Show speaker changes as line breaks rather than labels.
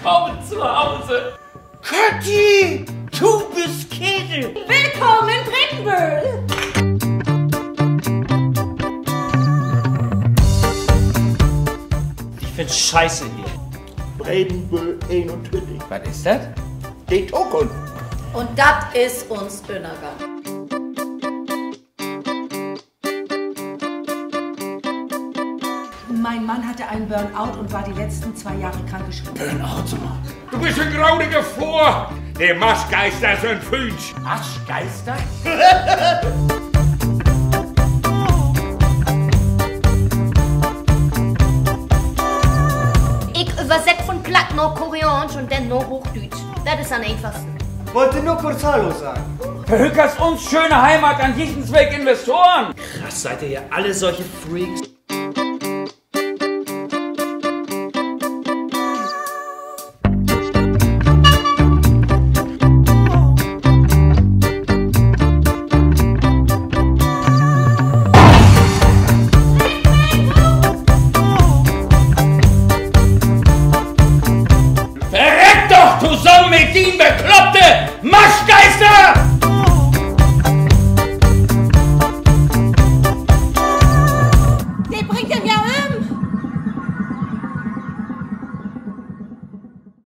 Willkommen zu Hause.
Kathi, du bist Käse.
Willkommen in Bredenbühl.
Ich find's scheiße hier.
Bredenbühl 21.
Was ist das?
Die Zukunft.
Und das ist uns Önergang.
Mein Mann hatte einen Burnout und war die letzten 2 Jahre krankgeschrieben.
Burnout, sag mal.
Du bist ein graudiger Vor. Der Marschgeister ist ein Fünsch.
Marschgeister?
Ich übersetze von Platt nach Koreanisch und dann nach Hochdeutsch. Das ist am einfachsten.
Wollte nur kurz Hallo sagen.
Verhückerst uns schöne Heimat an Jichtensweg Investoren. Krass, seid ihr hier alle solche Freaks?